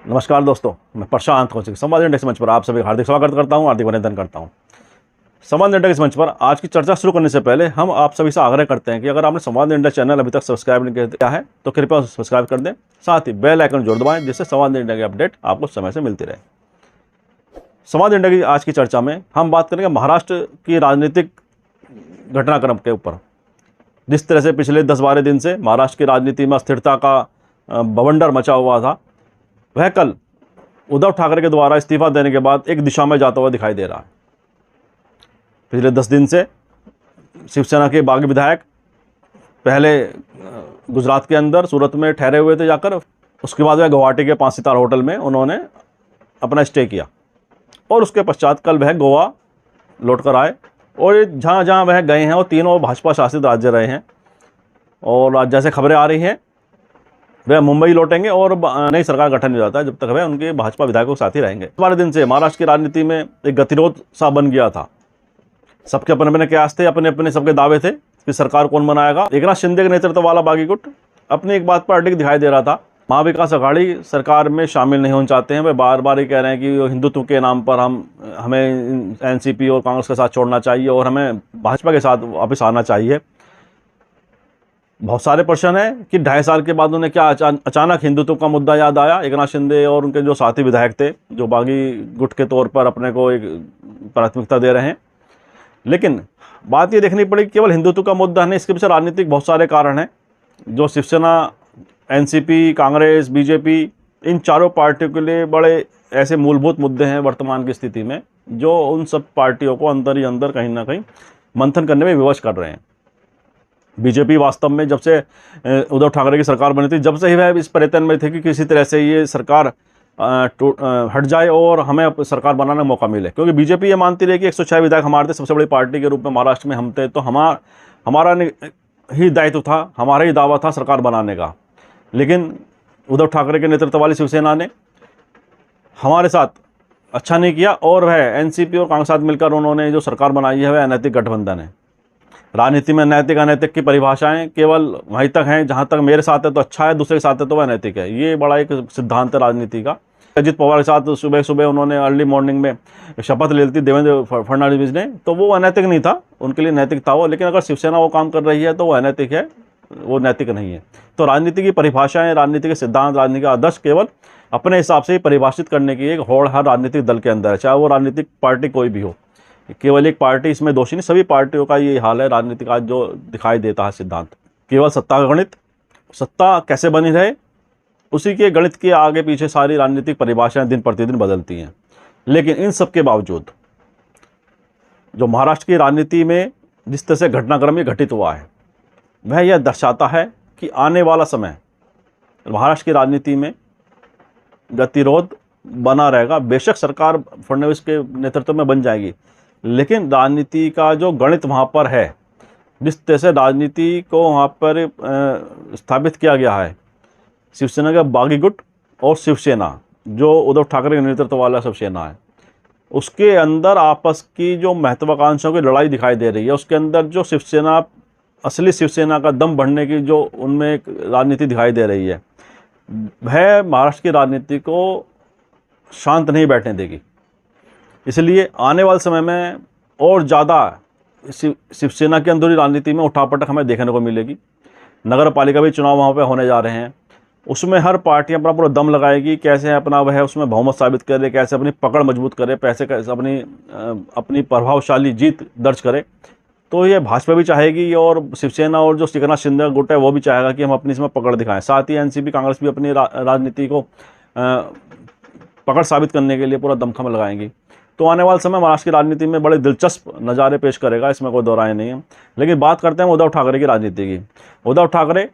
नमस्कार दोस्तों, मैं प्रशांत कौशिक संवाद इंडेक्स मंच पर आप सभी हार्दिक स्वागत करता हूं, हार्दिक अभिनंदन करता हूं। संवाद इंडेक्स मंच पर आज की चर्चा शुरू करने से पहले हम आप सभी से आग्रह करते हैं कि अगर आपने संवाद इंडेक्स चैनल अभी तक सब्सक्राइब नहीं किया है तो कृपया सब्सक्राइब कर दें, साथ ही बेल आइकन जोड़ दबाएं जिससे संवाद इंडिया की अपडेट आपको समय से मिलती रहे। संवाद इंडिया की आज की चर्चा में हम बात करेंगे महाराष्ट्र की राजनीतिक घटनाक्रम के ऊपर। जिस तरह से पिछले 10-12 दिन से महाराष्ट्र की राजनीति में अस्थिरता का बवंडर मचा हुआ था, वह कल उद्धव ठाकरे के द्वारा इस्तीफा देने के बाद एक दिशा में जाता हुआ दिखाई दे रहा है। पिछले 10 दिन से शिवसेना के बागी विधायक पहले गुजरात के अंदर सूरत में ठहरे हुए थे जाकर, उसके बाद वह गुवाहाटी के 5 सितारा होटल में उन्होंने अपना स्टे किया और उसके पश्चात कल वह गोवा लौट कर आए और जहाँ जहाँ वह गए हैं वो तीनों भाजपा शासित राज्य रहे हैं। और आज जैसे खबरें आ रही हैं वह मुंबई लौटेंगे और नई सरकार गठन हो जाता है, जब तक वह उनके भाजपा विधायकों के साथ ही रहेंगे। 12 दिन से महाराष्ट्र की राजनीति में एक गतिरोध सा बन गया था। सबके अपने अपने कयास थे, अपने अपने सबके दावे थे कि सरकार कौन बनाएगा। एकनाथ शिंदे के नेतृत्व वाला बागी गुट अपनी एक बात पर अडिग दिखाई दे रहा था। महाविकास अघाड़ी सरकार में शामिल नहीं होना चाहते हैं। वे बार बार ये कह रहे हैं कि हिंदुत्व के नाम पर हमें एनसीपी और कांग्रेस के साथ छोड़ना चाहिए और हमें भाजपा के साथ वापस आना चाहिए। बहुत सारे प्रश्न है कि 2.5 साल के बाद उन्हें क्या अचानक हिंदुत्व का मुद्दा याद आया। एकनाथ शिंदे और उनके जो साथी विधायक थे, जो बागी गुट के तौर पर अपने को एक प्राथमिकता दे रहे हैं। लेकिन बात ये देखनी पड़ी केवल हिंदुत्व का मुद्दा नहीं, इसके पीछे राजनीतिक बहुत सारे कारण हैं। जो शिवसेना, एनसीपी, कांग्रेस, बीजेपी, इन चारों पार्टियों के लिए बड़े ऐसे मूलभूत मुद्दे हैं वर्तमान की स्थिति में, जो उन सब पार्टियों को अंदर ही अंदर कहीं ना कहीं मंथन करने में विवश कर रहे हैं। बीजेपी वास्तव में जब से उद्धव ठाकरे की सरकार बनी थी, जब से ही वह इस प्रयत्न में थे कि किसी तरह से ये सरकार हट जाए और हमें सरकार बनाने का मौका मिले, क्योंकि बीजेपी ये मानती रही कि 106 विधायक हमारे थे, सबसे बड़ी पार्टी के रूप में महाराष्ट्र में हम थे, तो हमारा ही दायित्व था, हमारा ही दावा था सरकार बनाने का। लेकिन उद्धव ठाकरे के नेतृत्व वाली शिवसेना ने हमारे साथ अच्छा नहीं किया और वह एनसीपी और कांग्रेस साथ मिलकर उन्होंने जो सरकार बनाई है वह अनैतिक गठबंधन है। राजनीति में नैतिक अनैतिक की परिभाषाएं केवल वहीं तक हैं जहां तक मेरे साथ है तो अच्छा है, दूसरे के साथ है तो वह अनैतिक है। ये बड़ा एक सिद्धांत है राजनीति का। अजित पवार के साथ सुबह सुबह उन्होंने अर्ली मॉर्निंग में शपथ ले ली थी देवेंद्र फडणवीस ने, तो वो अनैतिक नहीं था, उनके लिए नैतिक था वो। लेकिन अगर शिवसेना वो काम कर रही है तो वो अनैतिक है, वो नैतिक नहीं है। तो राजनीति की परिभाषाएं, राजनीति के सिद्धांत, राजनीति का आदर्श केवल अपने हिसाब से ही परिभाषित करने की एक होड़ हर राजनीतिक दल के अंदर है, चाहे वो राजनीतिक पार्टी कोई भी हो। केवल एक पार्टी इसमें दोषी नहीं, सभी पार्टियों का ये हाल है राजनीति का जो दिखाई देता है सिद्धांत। केवल सत्ता का गणित, सत्ता कैसे बनी रहे उसी के गणित के आगे पीछे सारी राजनीतिक परिभाषाएं दिन प्रतिदिन बदलती हैं। लेकिन इन सब के बावजूद जो महाराष्ट्र की राजनीति में जिस तरह से घटनाक्रम ये घटित हुआ है, वह यह दर्शाता है कि आने वाला समय महाराष्ट्र की राजनीति में गतिरोध बना रहेगा। बेशक सरकार फडणवीस के नेतृत्व में बन जाएगी, लेकिन राजनीति का जो गणित वहाँ पर है, जिस तरह से राजनीति को वहाँ पर स्थापित किया गया है, शिवसेना का बागी गुट और शिवसेना जो उद्धव ठाकरे के नेतृत्व वाला शिवसेना है, उसके अंदर आपस की जो महत्वाकांक्षाओं की लड़ाई दिखाई दे रही है। उसके अंदर जो शिवसेना, असली शिवसेना का दम बढ़ने की जो उनमें एक राजनीति दिखाई दे रही है, वह महाराष्ट्र की राजनीति को शांत नहीं बैठने देगी। इसलिए आने वाले समय में और ज़्यादा शिवसेना की अंदरूनी राजनीति में उठापटक हमें देखने को मिलेगी। नगर पालिका भी चुनाव वहाँ पे होने जा रहे हैं, उसमें हर पार्टी अपना पूरा दम लगाएगी, कैसे अपना वह उसमें बहुमत साबित करे, कैसे अपनी पकड़ मजबूत करे, कैसे अपनी प्रभावशाली जीत दर्ज करे। तो ये भाजपा भी चाहेगी और शिवसेना और जो एकनाथ शिंदे गुट है वो भी चाहेगा कि हम अपनी इसमें पकड़ दिखाएं। साथ ही एनसीपी, कांग्रेस भी अपनी राजनीति को पकड़ साबित करने के लिए पूरा दमखम लगाएंगी। तो आने वाले समय महाराष्ट्र की राजनीति में बड़े दिलचस्प नज़ारे पेश करेगा, इसमें कोई दो राय नहीं है। लेकिन बात करते हैं उद्धव ठाकरे की राजनीति की। उद्धव ठाकरे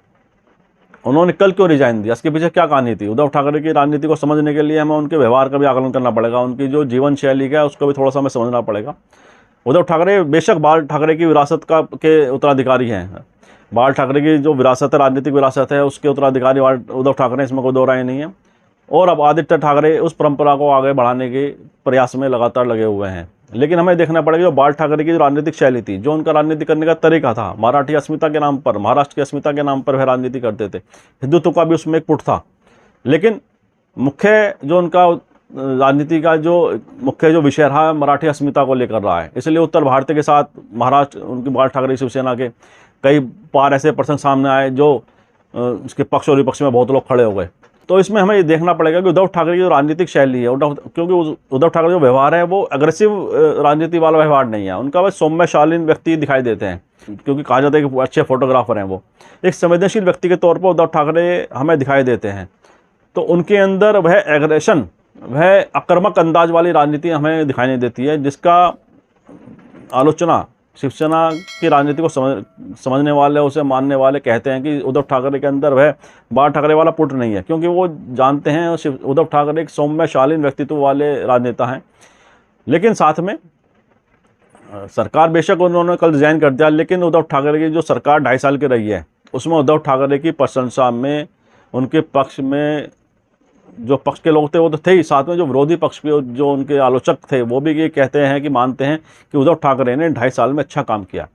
उन्होंने कल क्यों रिजाइन दिया, इसके पीछे क्या कहानी थी? उद्धव ठाकरे की राजनीति को समझने के लिए हमें उनके व्यवहार का भी आकलन करना पड़ेगा, उनकी जो जीवन शैली है उसको भी थोड़ा सा हमें समझना पड़ेगा। उद्धव ठाकरे बेशक बाल ठाकरे की विरासत के उत्तराधिकारी हैं। बाल ठाकरे की जो विरासत है, राजनीतिक विरासत है, उसके उत्तराधिकारी उद्धव ठाकरे, इसमें कोई दो राय नहीं है। और अब आदित्य ठाकरे उस परंपरा को आगे बढ़ाने के प्रयास में लगातार लगे हुए हैं। लेकिन हमें देखना पड़ेगा जो बाल ठाकरे की जो राजनीतिक शैली थी, जो उनका राजनीति करने का तरीका था, मराठी अस्मिता के नाम पर, महाराष्ट्र की अस्मिता के नाम पर वह राजनीति करते थे। हिंदुत्व का भी उसमें एक पुट था। लेकिन मुख्य जो उनका राजनीति का जो मुख्य जो विषय रहा है मराठी अस्मिता को लेकर रहा है, इसलिए उत्तर भारत के साथ महाराष्ट्र उनकी बाल ठाकरे शिवसेना के कई बार ऐसे प्रसंग सामने आए जो उसके पक्ष और विपक्ष में बहुत लोग खड़े हो गए। तो इसमें हमें ये देखना पड़ेगा कि उद्धव ठाकरे की जो राजनीतिक शैली है, क्योंकि उद्धव ठाकरे जो व्यवहार है वो अग्रेसिव राजनीति वाला व्यवहार नहीं है उनका, वह सौम्य शालीन व्यक्ति दिखाई देते हैं, क्योंकि कहा जाता है कि अच्छे फोटोग्राफर हैं वो। एक संवेदनशील व्यक्ति के तौर पर उद्धव ठाकरे हमें दिखाई देते हैं। तो उनके अंदर वह एग्रेशन, वह आक्रामक अंदाज वाली राजनीति हमें दिखाई नहीं देती है, जिसका आलोचना शिवसेना की राजनीति को समझने वाले, उसे मानने वाले कहते हैं कि उद्धव ठाकरे के अंदर वह बाल ठाकरे वाला पुट नहीं है, क्योंकि वो जानते हैं उद्धव ठाकरे एक सौम्य शालीन व्यक्तित्व वाले राजनेता हैं। लेकिन साथ में सरकार बेशक उन्होंने कल डिजाइन कर दिया, लेकिन उद्धव ठाकरे की जो सरकार 2.5 साल की रही है उसमें उद्धव ठाकरे की प्रशंसा में, उनके पक्ष में जो पक्ष के लोग थे वो तो थे ही, साथ में जो विरोधी पक्ष के जो उनके आलोचक थे वो भी ये कहते हैं कि मानते हैं कि उद्धव ठाकरे ने 2.5 साल में अच्छा काम किया।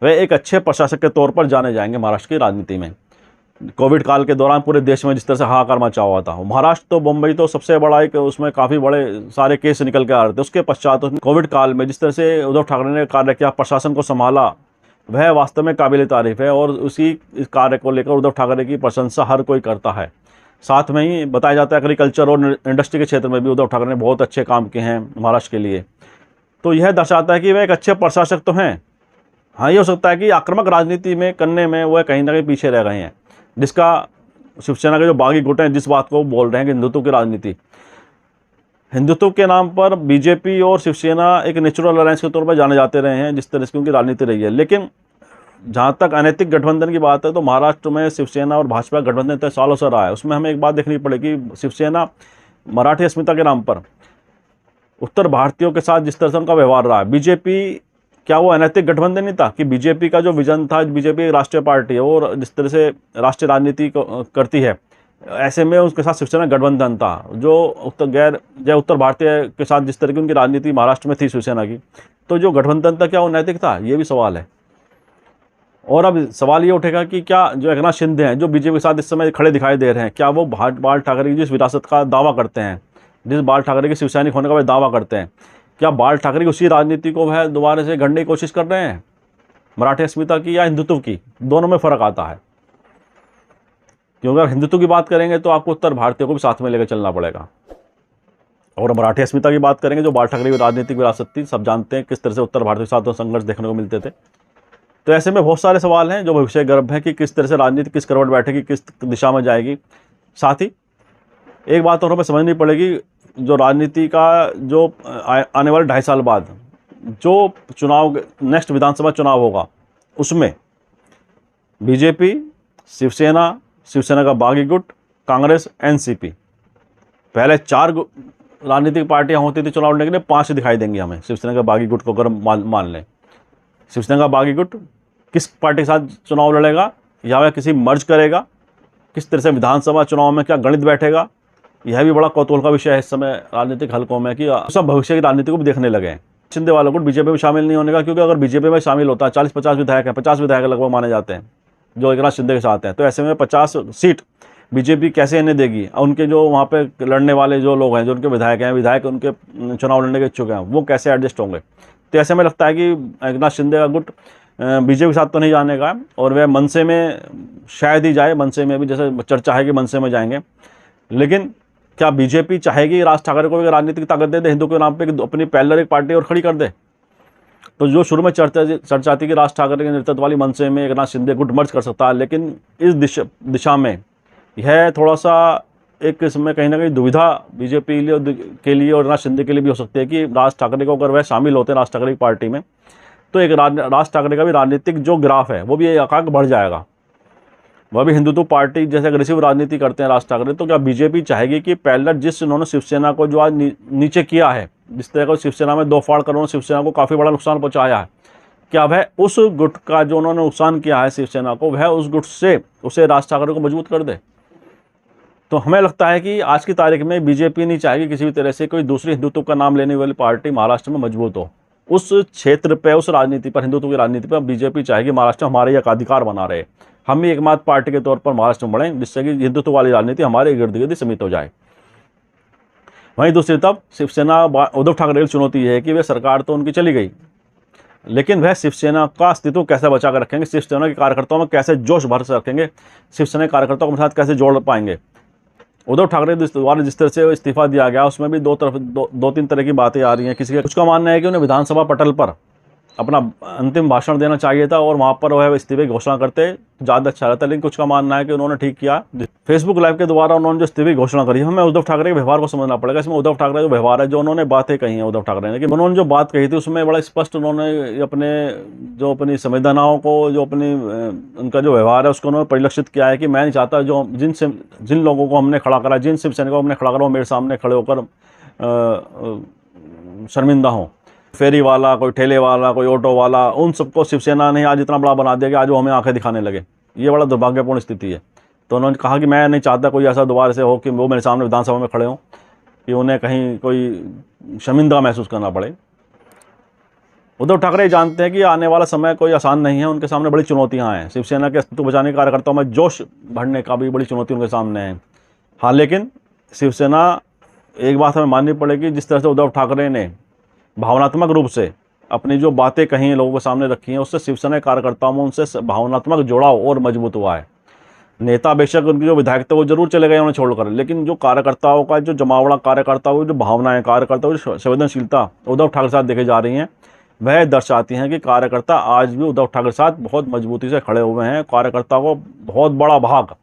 वह एक अच्छे प्रशासक के तौर पर जाने जाएंगे महाराष्ट्र की राजनीति में। कोविड काल के दौरान पूरे देश में जिस तरह से हाहाकार मचा हुआ था, महाराष्ट्र तो मुंबई तो सबसे बड़ा एक, उसमें काफ़ी बड़े सारे केस निकल के आ रहे थे। उसके पश्चात कोविड काल में जिस तरह से उद्धव ठाकरे ने कार्य किया, प्रशासन को संभाला, वह वास्तव में काबिल तारीफ है और उसी इस कार्य को लेकर उद्धव ठाकरे की प्रशंसा हर कोई करता है। साथ में ही बताया जाता है एग्रीकल्चर और इंडस्ट्री के क्षेत्र में भी उद्धव ठाकरे ने बहुत अच्छे काम किए हैं महाराष्ट्र के लिए। तो यह दर्शाता है कि वह एक अच्छे प्रशासक तो हैं। हाँ, ये हो सकता है कि आक्रामक राजनीति में करने में वह कहीं ना कहीं पीछे रह गए हैं, जिसका शिवसेना के जो बागी गुट हैं जिस बात को बोल रहे हैं कि हिंदुत्व की राजनीति, हिंदुत्व के नाम पर बीजेपी और शिवसेना एक नेचुरल अलायंस के तौर पर जाने जाते रहे हैं जिस तरह से उनकी राजनीति रही है। लेकिन जहाँ तक अनैतिक गठबंधन की बात है तो महाराष्ट्र में शिवसेना और भाजपा गठबंधन तय सालों से रहा है। उसमें हमें एक बात देखनी पड़ेगी, शिवसेना मराठी अस्मिता के नाम पर उत्तर भारतीयों के साथ जिस तरह से उनका व्यवहार रहा है, बीजेपी क्या वो अनैतिक गठबंधन नहीं था कि बीजेपी का जो विजन था, बीजेपी एक राष्ट्रीय पार्टी है और जिस तरह से राष्ट्रीय राजनीति करती है, ऐसे में उसके साथ शिवसेना गठबंधन था जो उत्तर भारतीय के साथ जिस तरह की उनकी राजनीति महाराष्ट्र में थी शिवसेना की, तो जो गठबंधन था क्या वो नैतिक था, ये भी सवाल है। और अब सवाल ये उठेगा कि क्या जो एकनाथ शिंदे हैं जो बीजेपी के साथ इस समय खड़े दिखाई दे रहे हैं, क्या वो बाल ठाकरे की जिस विरासत का दावा करते हैं, जिस बाल ठाकरे के शिवसैनिक होने का वह दावा करते हैं, क्या बाल ठाकरे की उसी राजनीति को वह दोबारा से गढ़ने की कोशिश कर रहे हैं, मराठी अस्मिता की या हिंदुत्व की? दोनों में फ़र्क आता है, क्योंकि अगर हिंदुत्व की बात करेंगे तो आपको उत्तर भारतीयों को भी साथ में लेकर चलना पड़ेगा, और मराठी अस्मिता की बात करेंगे जो बाल ठाकरे की राजनीतिक विरासत थी, सब जानते हैं किस तरह से उत्तर भारत के साथ संघर्ष देखने को मिलते थे। तो ऐसे में बहुत सारे सवाल हैं जो भविष्य गर्भ है कि किस तरह से राजनीति किस करवट बैठेगी, किस दिशा में जाएगी। साथ ही एक बात और हमें समझनी पड़ेगी, जो राजनीति का जो आने वाले 2.5 साल बाद जो चुनाव, नेक्स्ट विधानसभा चुनाव होगा, उसमें बीजेपी, शिवसेना का बागी गुट, कांग्रेस, एनसीपी, पहले 4 राजनीतिक पार्टियां होती थी चुनाव लड़ने के लिए, 5 दिखाई देंगी हमें शिवसेना का बागी गुट को अगर मान लें। शिवसेना का बागी गुट किस पार्टी के साथ चुनाव लड़ेगा, या वह किसी मर्ज करेगा, किस तरह से विधानसभा चुनाव में क्या गणित बैठेगा, यह भी बड़ा कौतूहल का विषय है इस समय राजनीतिक हलकों में, कि सब भविष्य की राजनीति को भी देखने लगे हैं। शिंदे वालों को बीजेपी में शामिल नहीं होने का, क्योंकि अगर बीजेपी में शामिल होता है 40-50 विधायक हैं, 50 विधायक लगभग माने जाते हैं जो एकनाथ शिंदे के साथ हैं, तो ऐसे में 50 सीट बीजेपी कैसे इन्हें देगी? उनके जो वहाँ पे लड़ने वाले जो लोग हैं, जो उनके विधायक उनके चुनाव लड़ने के इच्छुक हैं, वो कैसे एडजस्ट होंगे? तो ऐसे में लगता है कि एकनाथ शिंदे का गुट बीजेपी के साथ तो नहीं जाने का, और वह मनसे में शायद ही जाए, मनसे में भी जैसे चर्चा है कि मनसे में जाएंगे। लेकिन क्या बीजेपी चाहेगी राज ठाकरे को राजनीतिक ताकत दे दे हिंदू के नाम पे, कि अपनी पैरेलल एक पार्टी और खड़ी कर दे? तो जो शुरू में चर्चा थी कि राज ठाकरे के नेतृत्व वाली मनसे में एकनाथ शिंदे गुट मर्ज कर सकता है, लेकिन इस दिशा में यह थोड़ा सा एक इसमें कहीं ना कहीं दुविधा बीजेपी के लिए और एकनाथ शिंदे के लिए भी हो सकती है कि राज ठाकरे को अगर वह शामिल होते हैं राज ठाकरे की पार्टी में, तो एक राज ठाकरे का भी राजनीतिक जो ग्राफ है वो भी एकांक बढ़ जाएगा। वह भी हिंदुत्व पार्टी जैसे अग्रेसिव राजनीति करते हैं राज ठाकरे, तो क्या बीजेपी चाहेगी कि पैरेलल जिस उन्होंने शिवसेना को जो आज नीचे किया है, जिस तरह का शिवसेना में 2 फाड़ कर उन्होंने शिवसेना को काफ़ी बड़ा नुकसान पहुँचाया है, क्या वह उस गुट का जो उन्होंने नुकसान किया है शिवसेना को, वह उस गुट से उसे राज ठाकरे को मजबूत कर दे? तो हमें लगता है कि आज की तारीख में बीजेपी नहीं चाहेगी किसी भी तरह से कोई दूसरी हिंदुत्व का नाम लेने वाली पार्टी महाराष्ट्र में मजबूत हो। उस क्षेत्र पे, उस राजनीति पर, हिंदुत्व की राजनीति पर बीजेपी चाहेगी महाराष्ट्र हमारे एकाधिकार बना रहे, हम भी एकमात्र पार्टी के तौर पर महाराष्ट्र में बढ़ें, जिससे कि हिंदुत्व वाली राजनीति हमारे इर्द गिर्द सीमित हो जाए। वहीं दूसरी तरफ शिवसेना उद्धव ठाकरे की चुनौती है कि वे सरकार तो उनकी चली गई, लेकिन वह शिवसेना का अस्तित्व कैसे बचा कर रखेंगे, शिवसेना के कार्यकर्ताओं में कैसे जोश भर से रखेंगे, शिवसेना के कार्यकर्ताओं के साथ कैसे जोड़ पाएंगे। उद्धव ठाकरे द्वारा जिस तरह से इस्तीफा दिया गया उसमें भी दो तीन तरह की बातें आ रही हैं। किसी का कुछ का मानना है कि उन्हें विधानसभा पटल पर अपना अंतिम भाषण देना चाहिए था और वहाँ पर वह इस्तीफे की घोषणा करते ज़्यादा अच्छा रहता, लेकिन कुछ का मानना है कि उन्होंने ठीक किया। फेसबुक लाइव के द्वारा उन्होंने जो इस्तीफे की घोषणा करी, हमें उद्धव ठाकरे के व्यवहार को समझना पड़ेगा। इसमें उद्धव ठाकरे जो व्यवहार है, जो उन्होंने बातें कही हैं उद्धव ठाकरे ने, कि उन्होंने जो बात कही थी उसमें बड़ा स्पष्ट उन्होंने अपनी संवेदनाओं को, जो अपनी उनका जो व्यवहार है उसको उन्होंने परिलक्षित किया है कि मैं नहीं चाहता जो जिन लोगों को हमने खड़ा करा, जिन शिवसैनिकों को हमने खड़ा करा वो मेरे सामने खड़े होकर शर्मिंदा हों। फेरी वाला, कोई ठेले वाला, कोई ऑटो वाला, उन सबको शिवसेना ने आज इतना बड़ा बना दिया कि आज वो हमें आंखें दिखाने लगे। ये बड़ा दुर्भाग्यपूर्ण स्थिति है। तो उन्होंने कहा कि मैं नहीं चाहता कोई ऐसा दोबारा से हो कि वो मेरे सामने विधानसभा में खड़े हों कि उन्हें कहीं कोई शर्मिंदा महसूस करना पड़े। उद्धव ठाकरे जानते हैं कि आने वाला समय कोई आसान नहीं है, उनके सामने बड़ी चुनौतियाँ हैं। शिवसेना के अस्तित्व बचाने के कार्यकर्ताओं में जोश भरने का भी बड़ी चुनौती उनके सामने है। हाँ, लेकिन शिवसेना, एक बात हमें माननी पड़ेगी, जिस तरह से उद्धव ठाकरे ने भावनात्मक रूप से अपनी जो बातें कही हैं, लोगों के सामने रखी हैं, उससे शिवसेना के कार्यकर्ताओं में उनसे भावनात्मक जुड़ाव और मजबूत हुआ है। नेता बेशक उनकी जो विधायक थे वो जरूर चले गए उन्हें छोड़कर, लेकिन जो कार्यकर्ताओं का जो जमावड़ा, कार्यकर्ताओं की जो भावनाएं, कार्यकर्ताओं की संवेदनशीलता उद्धव ठाकरे के साथ देखे जा रही हैं, वह दर्शाती हैं कि कार्यकर्ता आज भी उद्धव ठाकरे के साथ बहुत मजबूती से खड़े हुए हैं। कार्यकर्ताओं को बहुत बड़ा भाग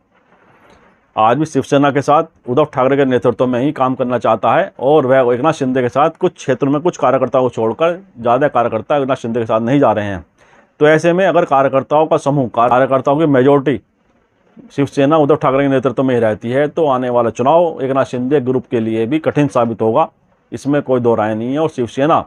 आज भी शिवसेना के साथ उद्धव ठाकरे के नेतृत्व में ही काम करना चाहता है, और वह एकनाथ शिंदे के साथ कुछ क्षेत्रों में कुछ कार्यकर्ताओं को छोड़कर ज़्यादा कार्यकर्ता एकनाथ शिंदे के साथ नहीं जा रहे हैं। तो ऐसे में अगर कार्यकर्ताओं का समूह, कार्यकर्ताओं की मेजॉरिटी शिवसेना उद्धव ठाकरे के नेतृत्व में ही रहती है, तो आने वाला चुनाव एकनाथ शिंदे ग्रुप के लिए भी कठिन साबित होगा, इसमें कोई दो राय नहीं है। और शिवसेना,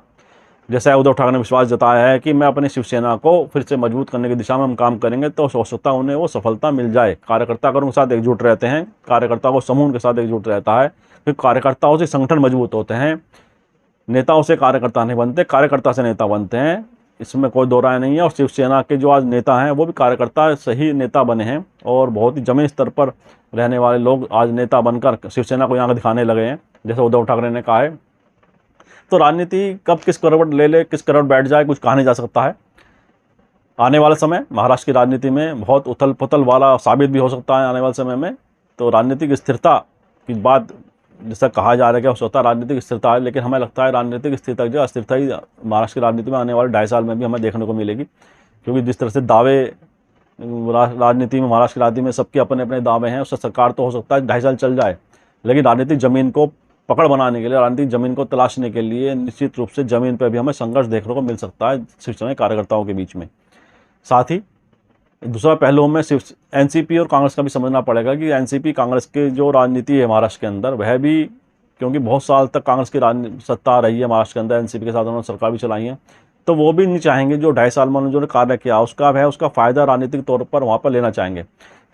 जैसा उद्धव ठाकरे ने विश्वास जताया है कि मैं अपनी शिवसेना को फिर से मजबूत करने की दिशा में हम काम करेंगे, तो हो सकता है उन्हें वो सफलता मिल जाए। कार्यकर्ता अगर उनके साथ एकजुट रहते हैं, कार्यकर्ता को समूह के साथ एकजुट रहता है, क्योंकि कार्यकर्ताओं से संगठन मजबूत होते हैं, नेताओं से कार्यकर्ता नहीं बनते, कार्यकर्ता से नेता बनते हैं, इसमें कोई दो राय नहीं है। और शिवसेना के जो आज नेता हैं वो भी कार्यकर्ता सही नेता बने हैं, और बहुत ही जमीन स्तर पर रहने वाले लोग आज नेता बनकर शिवसेना को यहाँ दिखाने लगे हैं, जैसे उद्धव ठाकरे ने कहा है। तो राजनीति कब किस करवट ले ले, किस करवट बैठ जाए, कुछ कहा नहीं जा सकता है। आने वाला समय महाराष्ट्र की राजनीति में बहुत उथल पुथल वाला साबित भी हो सकता है आने वाले समय में। तो राजनीतिक स्थिरता की बात, जैसा कहा जा रहा है कि हो सकता है राजनीतिक स्थिरता है, लेकिन हमें लगता है राजनीतिक स्थिरता जो अस्थिरता ही महाराष्ट्र की राजनीति में आने वाले 2.5 साल में भी हमें देखने को मिलेगी, क्योंकि जिस तरह से दावे राजनीति में, महाराष्ट्र की राजनीति में सबके अपने अपने दावे हैं, उससे सरकार तो हो सकता है 2.5 साल चल जाए, लेकिन राजनीतिक जमीन को पकड़ बनाने के लिए, राजनीतिक जमीन को तलाशने के लिए निश्चित रूप से जमीन पर भी हमें संघर्ष देखने को मिल सकता है शिवसेना कार्यकर्ताओं के बीच में। साथ ही दूसरा पहलू में एनसीपी और कांग्रेस का भी समझना पड़ेगा कि एनसीपी कांग्रेस की जो राजनीति है महाराष्ट्र के अंदर, वह भी, क्योंकि बहुत साल तक कांग्रेस की सत्ता रही है महाराष्ट्र के अंदर, एनसीपी के साथ उन्होंने सरकार भी चलाई है, तो वो भी नहीं चाहेंगे जो 2.5 साल में उन्होंने जो कार्य किया उसका फ़ायदा राजनीतिक तौर पर वहाँ पर लेना चाहेंगे।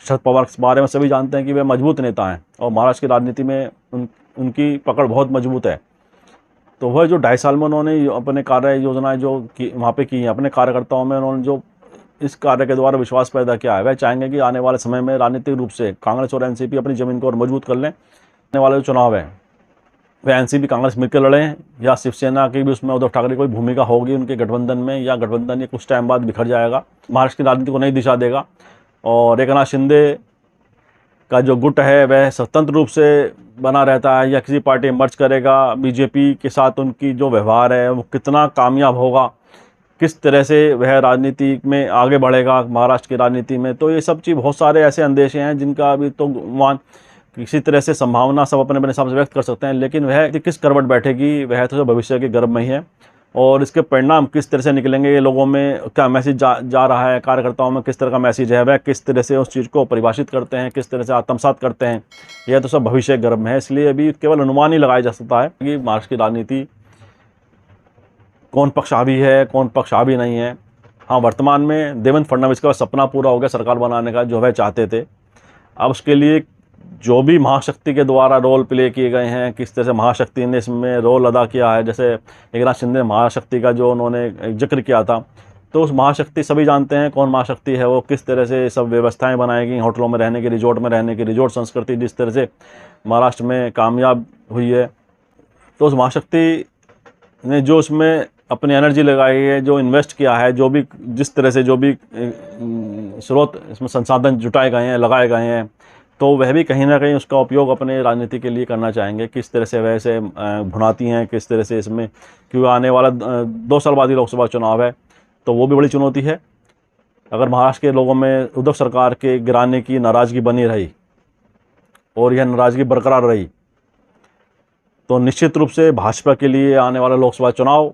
शरद पवार के बारे में सभी जानते हैं कि वे मजबूत नेता हैं और महाराष्ट्र की राजनीति में उनकी पकड़ बहुत मजबूत है। तो वह जो 2.5 साल में उन्होंने अपने कार्य योजनाएं जो वहाँ पे की हैं, अपने कार्यकर्ताओं में उन्होंने जो इस कार्य के द्वारा विश्वास पैदा किया है, वह चाहेंगे कि आने वाले समय में राजनीतिक रूप से कांग्रेस और एनसीपी अपनी ज़मीन को और मजबूत कर लें। आने वाले जो चुनाव है वह एनसीपी कांग्रेस मिलकर लड़ें, या शिवसेना की भी उसमें उद्धव ठाकरे की कोई भूमिका होगी उनके गठबंधन में, या गठबंधन ये कुछ टाइम बाद बिखर जाएगा, महाराष्ट्र की राजनीति को नई दिशा देगा। और एकनाथ शिंदे का जो गुट है वह स्वतंत्र रूप से बना रहता है या किसी पार्टी में मर्ज करेगा, बीजेपी के साथ उनकी जो व्यवहार है वो कितना कामयाब होगा, किस तरह से वह राजनीति में आगे बढ़ेगा महाराष्ट्र की राजनीति में, तो ये सब चीज़, बहुत सारे ऐसे अंदेशे हैं जिनका अभी तो किसी तरह से संभावना सब अपने अपने हिसाब से व्यक्त कर सकते हैं, लेकिन वह किस करवट बैठेगी वह तो भविष्य के गर्भ में ही है। और इसके परिणाम किस तरह से निकलेंगे, ये लोगों में क्या मैसेज जा रहा है, कार्यकर्ताओं में किस तरह का मैसेज है, वह किस तरह से उस चीज़ को परिभाषित करते हैं, किस तरह से आत्मसात करते हैं, यह तो सब भविष्य के गर्भ में है। इसलिए अभी केवल अनुमान ही लगाया जा सकता है कि महाराष्ट्र की राजनीति कौन पक्ष हावी है, कौन पक्ष हावी नहीं है। हाँ, वर्तमान में देवेंद्र फडणवीस का सपना पूरा हो गया सरकार बनाने का, जो वह चाहते थे। अब उसके लिए जो भी महाशक्ति के द्वारा रोल प्ले किए गए हैं, किस तरह से महाशक्ति ने इसमें रोल अदा किया है, जैसे एकनाथ शिंदे महाशक्ति का जो उन्होंने जिक्र किया था, तो उस महाशक्ति सभी जानते हैं कौन महाशक्ति है, वो किस तरह से सब व्यवस्थाएं बनाएगी, होटलों में रहने की, रिजॉर्ट में रहने की, रिजॉर्ट संस्कृति जिस तरह से महाराष्ट्र में कामयाब हुई है, तो उस महाशक्ति ने जो उसमें अपनी एनर्जी लगाई है, जो इन्वेस्ट किया है, जो भी जिस तरह से जो भी स्रोत इसमें संसाधन जुटाए गए हैं, लगाए गए हैं, तो वह भी कहीं ना कहीं उसका उपयोग अपने राजनीति के लिए करना चाहेंगे। किस तरह से वह इसे भुनाती हैं, किस तरह से इसमें, क्योंकि आने वाला 2 साल बाद ही लोकसभा चुनाव है, तो वो भी बड़ी चुनौती है। अगर महाराष्ट्र के लोगों में उद्धव सरकार के गिराने की नाराज़गी बनी रही और यह नाराज़गी बरकरार रही, तो निश्चित रूप से भाजपा के लिए आने वाला लोकसभा चुनाव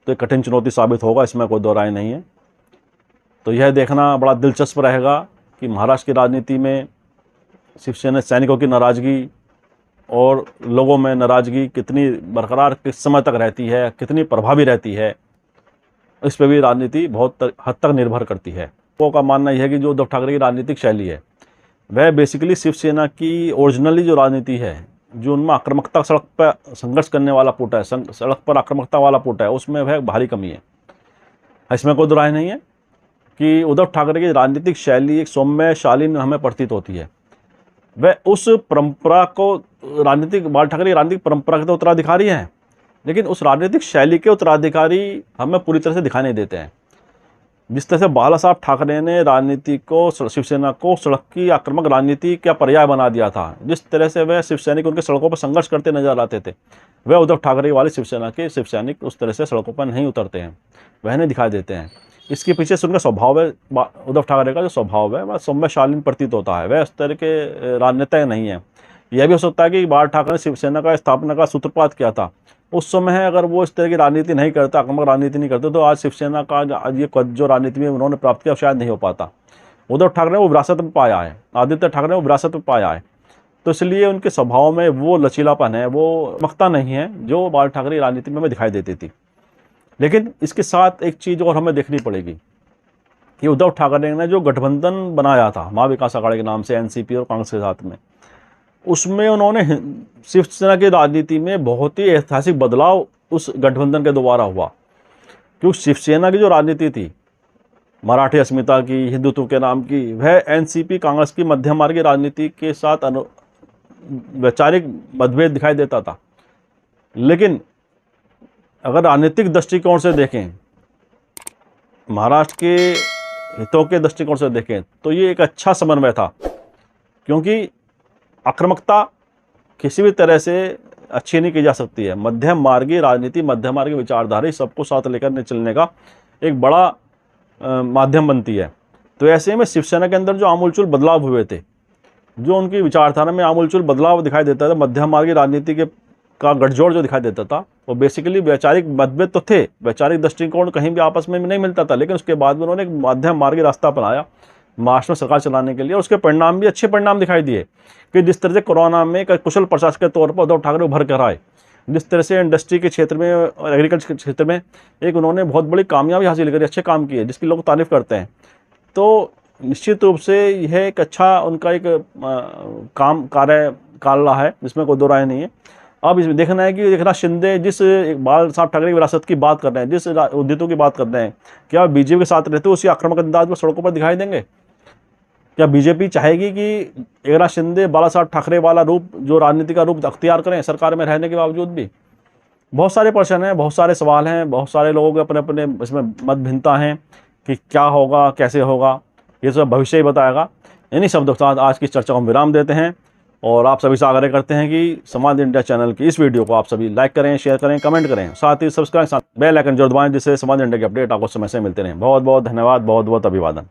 तो एक कठिन चुनौती साबित होगा, इसमें कोई दो राय नहीं है। तो यह देखना बड़ा दिलचस्प रहेगा कि महाराष्ट्र की राजनीति में शिवसेना सैनिकों की नाराज़गी और लोगों में नाराज़गी कितनी बरकरार किस समय तक रहती है, कितनी प्रभावी रहती है, इस पर भी राजनीति बहुत हद तक निर्भर करती है। लोगों का मानना यह है कि जो उद्धव ठाकरे की राजनीतिक शैली है वह बेसिकली शिवसेना की ओरिजिनली जो राजनीति है, जो उनमें आक्रामकता, सड़क पर संघर्ष करने वाला पुट है, सड़क पर आक्रामकता वाला पुट है, उसमें वह भारी कमी है। इसमें कोई दो राय नहीं है कि उद्धव ठाकरे की राजनीतिक शैली एक सौम्य शालीन हमें प्रतीत होती है। वह उस परंपरा को बाल ठाकरे की राजनीतिक परंपरा के तो उत्तराधिकारी हैं, लेकिन उस राजनीतिक शैली के उत्तराधिकारी हमें पूरी तरह से दिखाई नहीं देते हैं। जिस तरह से बाला साहब ठाकरे ने राजनीति को, शिवसेना को सड़क की आक्रामक राजनीति का पर्याय बना दिया था, जिस तरह से वह शिवसैनिक उनके सड़कों पर संघर्ष करते नजर आते थे, वह उद्धव ठाकरे वाली शिवसेना के शिवसैनिक उस तरह से सड़कों पर नहीं उतरते हैं, वह नहीं दिखाई देते हैं। इसके पीछे से उनका स्वभाव है, उद्धव ठाकरे का जो स्वभाव है वह सौम्य शालीन प्रतीत होता है, वह उस तरह के राजनेता नहीं है। यह भी हो सकता है कि बाल ठाकरे ने शिवसेना का स्थापना का सूत्रपात किया था, उस समय है अगर वो इस तरह की राजनीति नहीं करते, आक्रामक राजनीति नहीं करते, तो आज शिवसेना का आज ये जो राजनीति में उन्होंने प्राप्त किया शायद नहीं हो पाता। उद्धव ठाकरे ने वो विरासत में पाया है, आदित्य ठाकरे ने वो विरासत में पाया है, तो इसलिए उनके स्वभाव में वो लचीलापन है, वो मक्ता नहीं है जो बाल ठाकरे की राजनीति में हमें दिखाई देती थी। लेकिन इसके साथ एक चीज़ और हमें देखनी पड़ेगी कि उद्धव ठाकरे ने जो गठबंधन बनाया था महाविकास अघाड़ी के नाम से एनसीपी और कांग्रेस के साथ में, उसमें उन्होंने शिवसेना की राजनीति में बहुत ही ऐतिहासिक बदलाव उस गठबंधन के द्वारा हुआ। क्योंकि शिवसेना की जो राजनीति थी मराठी अस्मिता की, हिंदुत्व के नाम की, वह एनसीपी कांग्रेस की मध्यम मार्ग की राजनीति के साथ वैचारिक मतभेद दिखाई देता था। लेकिन अगर राजनीतिक दृष्टिकोण से देखें, महाराष्ट्र के हितों के दृष्टिकोण से देखें, तो ये एक अच्छा समन्वय था, क्योंकि आक्रामकता किसी भी तरह से अच्छी नहीं की जा सकती है। मध्यम मार्गी राजनीति, मध्यम मार्गी विचारधारा सबको साथ लेकर चलने का एक बड़ा माध्यम बनती है। तो ऐसे में शिवसेना के अंदर जो आमूलचूल बदलाव हुए थे, जो उनकी विचारधारा में आमूलचूल बदलाव दिखाई देता था, मध्यम मार्गी राजनीति का गठजोड़ जो दिखाई देता था, वो बेसिकली वैचारिक मतभेद तो थे, वैचारिक दृष्टिकोण कहीं भी आपस में नहीं मिलता था, लेकिन उसके बाद उन्होंने एक मध्यम मार्गी रास्ता अपनाया महाराष्ट्र में सरकार चलाने के लिए, और उसके परिणाम भी अच्छे परिणाम दिखाई दिए कि जिस तरह से कोरोना में एक कुशल प्रशासक के तौर पर उद्धव ठाकरे उभर कर आए, जिस तरह से इंडस्ट्री के क्षेत्र में और एग्रीकल्चर के क्षेत्र में एक उन्होंने बहुत बड़ी कामयाबी हासिल करी, अच्छे काम किए जिसकी लोग तारीफ करते हैं। तो निश्चित रूप से यह एक अच्छा उनका एक कार्य रहा है, जिसमें कोई दो राय नहीं है। अब इसमें देखना है कि एकनाथ शिंदे जिस बाल साहब ठाकरे की विरासत की बात कर रहे हैं, जिस उद्दितों की बात कर रहे हैं, क्या बीजेपी के साथ रहते हुए उसी आक्रामक अंदाज में सड़कों पर दिखाई देंगे? क्या बीजेपी चाहेगी कि एकनाथ शिंदे बाला साहब ठाकरे वाला रूप, जो राजनीति का रूप अख्तियार करें सरकार में रहने के बावजूद भी? बहुत सारे प्रश्न हैं, बहुत सारे सवाल हैं, बहुत सारे लोगों के अपने अपने इसमें मत भिन्नता हैं कि क्या होगा, कैसे होगा, ये सब भविष्य ही बताएगा। इन्हीं शब्दों के साथ आज की चर्चा को हम विराम देते हैं और आप सभी से आग्रह करते हैं कि संवाद इंडिया चैनल की इस वीडियो को आप सभी लाइक करें, शेयर करें, कमेंट करें, साथ ही सब्सक्राइब, साथ बेल आइकन जरूर दबाएं, जिससे संवाद इंडिया के अपडेट आपको समय से मिलते रहें। बहुत बहुत धन्यवाद, बहुत बहुत अभिवादन।